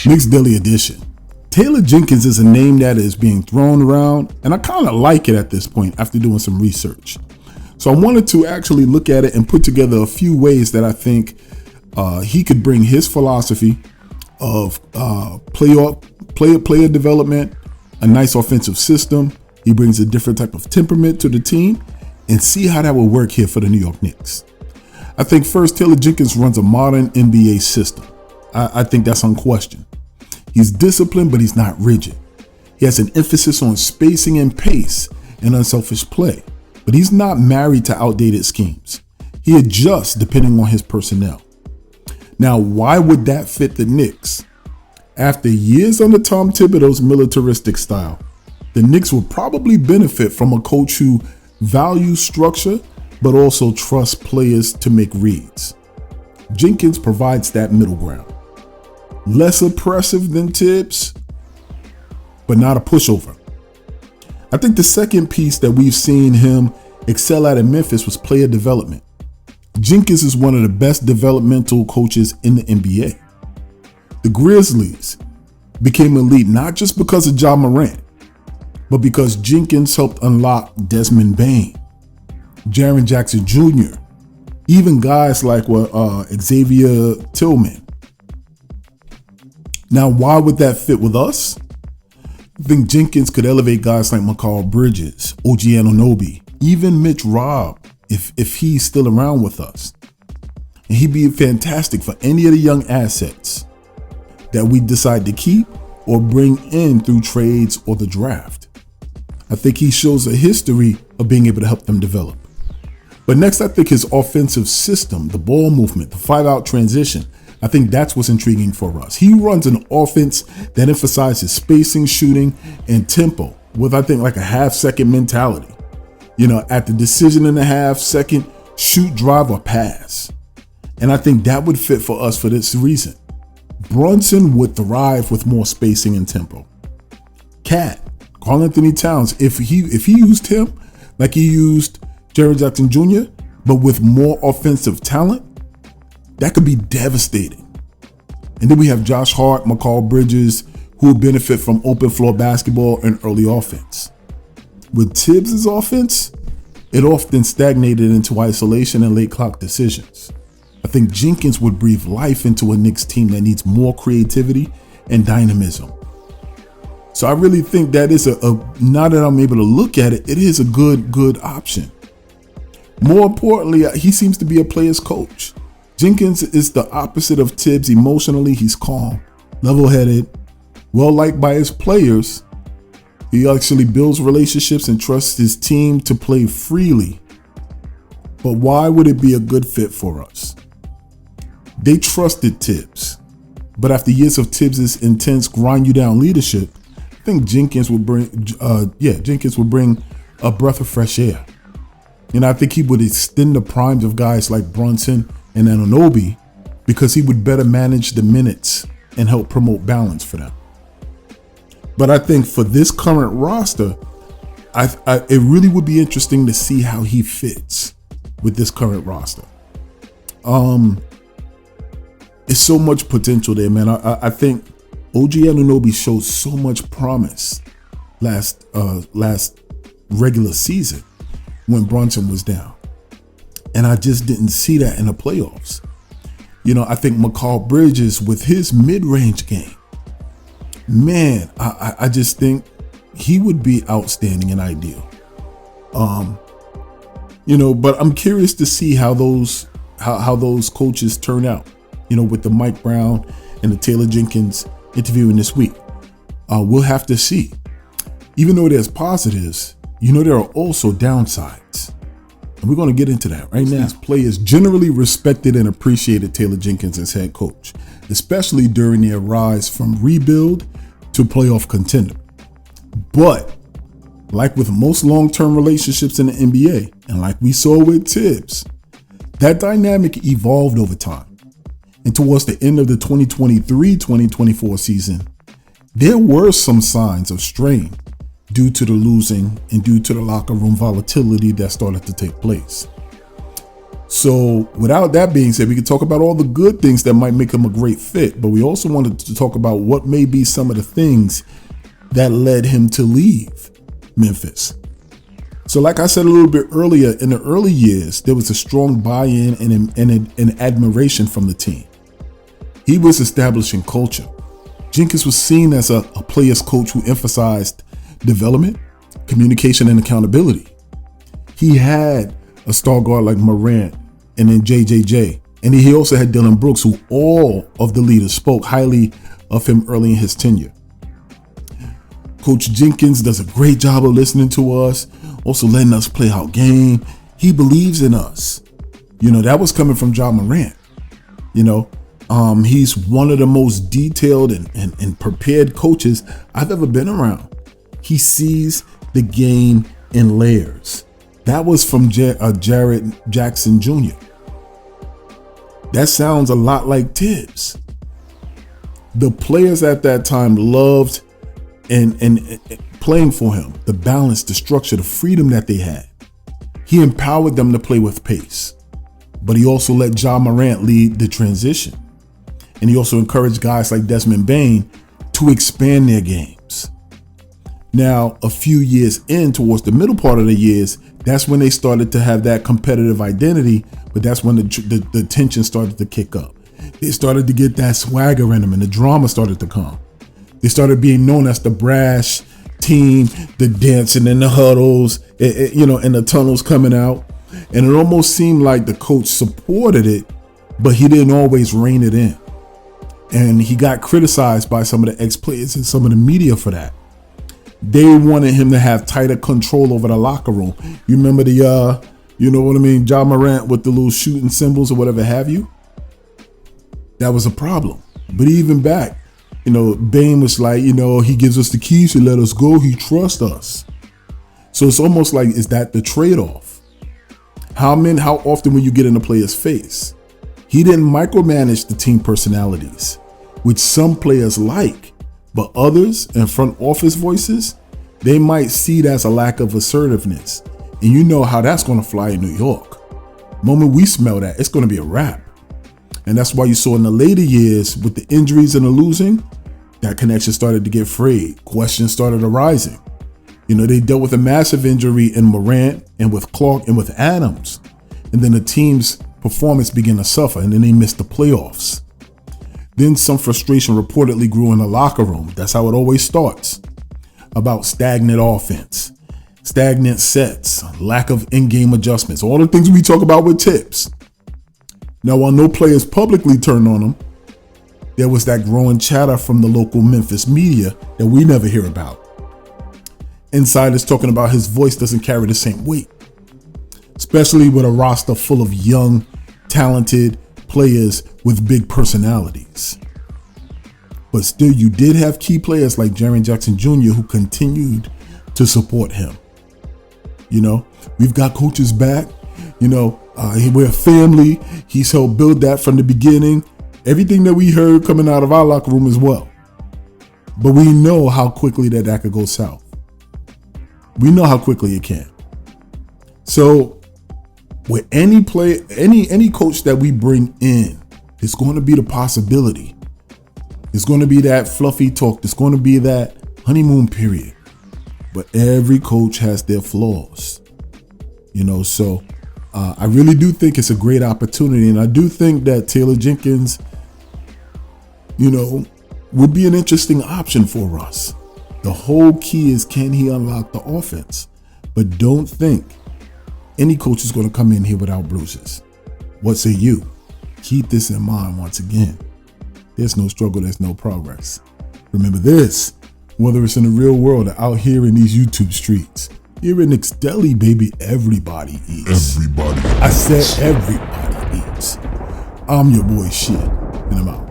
Knicks Daily Edition. Taylor Jenkins is a name that is being thrown around, and I kind of like it at this point after doing some research. So I wanted to actually look at it and put together a few ways that I think he could bring his philosophy of player development, a nice offensive system. He brings a different type of temperament to the team, and see how that will work here for the New York Knicks. I think first, Taylor Jenkins runs a modern NBA system. I think that's unquestioned. He's disciplined, but he's not rigid. He has an emphasis on spacing and pace and unselfish play, but he's not married to outdated schemes. He adjusts depending on his personnel. Now, why would that fit the Knicks? After years under Tom Thibodeau's militaristic style, the Knicks will probably benefit from a coach who values structure, but also trusts players to make reads. Jenkins provides that middle ground. Less oppressive than Tibbs, but not a pushover. I think the second piece that we've seen him excel at in Memphis was player development. Jenkins is one of the best developmental coaches in the NBA. The Grizzlies became elite not just because of Ja Morant, but because Jenkins helped unlock Desmond Bane, Jaren Jackson Jr., even guys like Xavier Tillman. Now, why would that fit with us? I think Jenkins could elevate guys like Mikal Bridges, OG Anunoby, even Mitch Robb, if he's still around with us. And he'd be fantastic for any of the young assets that we decide to keep or bring in through trades or the draft. I think he shows a history of being able to help them develop. But next, I think his offensive system, the ball movement, the 5-out transition, I think that's what's intriguing for us. He runs an offense that emphasizes spacing, shooting, and tempo with, I think, like a half-second mentality. At the decision in a half-second, shoot, drive, or pass. And I think that would fit for us for this reason. Brunson would thrive with more spacing and tempo. Cat, Karl-Anthony Towns, if he used him like he used Jaren Jackson Jr., but with more offensive talent, that could be devastating. And then we have Josh Hart, Mikal Bridges, who will benefit from open floor basketball and early offense. With Tibbs' offense, it often stagnated into isolation and late clock decisions. I think Jenkins would breathe life into a Knicks team that needs more creativity and dynamism. So I really think that is now that I'm able to look at it, it is a good option. More importantly, he seems to be a player's coach. Jenkins is the opposite of Tibbs emotionally. He's calm, level-headed, well-liked by his players. He actually builds relationships and trusts his team to play freely. But why would it be a good fit for us? They trusted Tibbs, but after years of Tibbs' intense grind-you-down leadership, I think Jenkins would bring a breath of fresh air. And I think he would extend the primes of guys like Brunson and Anunoby because he would better manage the minutes and help promote balance for them. But I think for this current roster, it really would be interesting to see how he fits with this current roster. It's so much potential there, man. I think OG Anunoby showed so much promise last regular season when Brunson was down. And I just didn't see that in the playoffs. I think Mikal Bridges with his mid-range game, man, I just think he would be outstanding and ideal. But I'm curious to see how those coaches turn out, with the Mike Brown and the Taylor Jenkins interviewing this week. We'll have to see. Even though there's positives, there are also downsides. And we're going to get into that right now. These players generally respected and appreciated Taylor Jenkins as head coach, especially during their rise from rebuild to playoff contender. But like with most long-term relationships in the NBA, and like we saw with Tibbs, that dynamic evolved over time. And towards the end of the 2023-2024 season, there were some signs of strain due to the losing and due to the locker room volatility that started to take place. So without that being said, we could talk about all the good things that might make him a great fit, but we also wanted to talk about what may be some of the things that led him to leave Memphis. So like I said a little bit earlier, in the early years, there was a strong buy-in and admiration from the team. He was establishing culture. Jenkins was seen as a player's coach who emphasized development, communication, and accountability. He had a star guard like Morant and then JJJ. And he also had Dylan Brooks, who all of the leaders spoke highly of him early in his tenure. Coach Jenkins does a great job of listening to us, also letting us play our game. He believes in us. That was coming from Ja Morant. He's one of the most detailed and prepared coaches I've ever been around. He sees the game in layers. That was from Jared Jackson Jr. That sounds a lot like Tibbs. The players at that time loved and playing for him, the balance, the structure, the freedom that they had. He empowered them to play with pace, but he also let Ja Morant lead the transition. And he also encouraged guys like Desmond Bane to expand their games. Now, a few years in, towards the middle part of the years, that's when they started to have that competitive identity, but that's when the tension started to kick up. They started to get that swagger in them and the drama started to come. They started being known as the brash team, the dancing in the huddles, in the tunnels coming out. And it almost seemed like the coach supported it, but he didn't always rein it in. And he got criticized by some of the ex-players and some of the media for that. They wanted him to have tighter control over the locker room. You remember Ja Morant with the little shooting symbols or whatever have you? That was a problem. But even back, Bane was like, he gives us the keys, he let us go, he trusts us. So it's almost like, is that the trade-off? How often will you get in a player's face? He didn't micromanage the team personalities, which some players like. But others and front office voices, they might see it as a lack of assertiveness. And you know how that's going to fly in New York. The moment we smell that, it's going to be a wrap. And that's why you saw in the later years with the injuries and the losing, that connection started to get frayed. Questions started arising. They dealt with a massive injury in Morant and with Clark and with Adams. And then the team's performance began to suffer and then they missed the playoffs. Then some frustration reportedly grew in the locker room. That's how it always starts. About stagnant offense, stagnant sets, lack of in-game adjustments, all the things we talk about with Tibbs. Now, while no players publicly turned on him, there was that growing chatter from the local Memphis media that we never hear about. Insiders talking about his voice doesn't carry the same weight, especially with a roster full of young, talented players with big personalities. But still, you did have key players like Jared Jackson Jr. who continued to support him. We've got coaches back. We're a family. He's helped build that from the beginning. Everything that we heard coming out of our locker room as well. But we know how quickly that could go south. We know how quickly it can. So with any player, any coach that we bring in, there's going to be the possibility. There's going to be that fluffy talk. There's going to be that honeymoon period. But every coach has their flaws. So I really do think it's a great opportunity. And I do think that Taylor Jenkins, would be an interesting option for us. The whole key is, can he unlock the offense? But don't think any coach is going to come in here without bruises. What say you? Keep this in mind once again. There's no struggle, there's no progress. Remember this, whether it's in the real world or out here in these YouTube streets. Here in Knicks Deli, baby, everybody eats. I said everybody eats. I'm your boy Shit, and I'm out.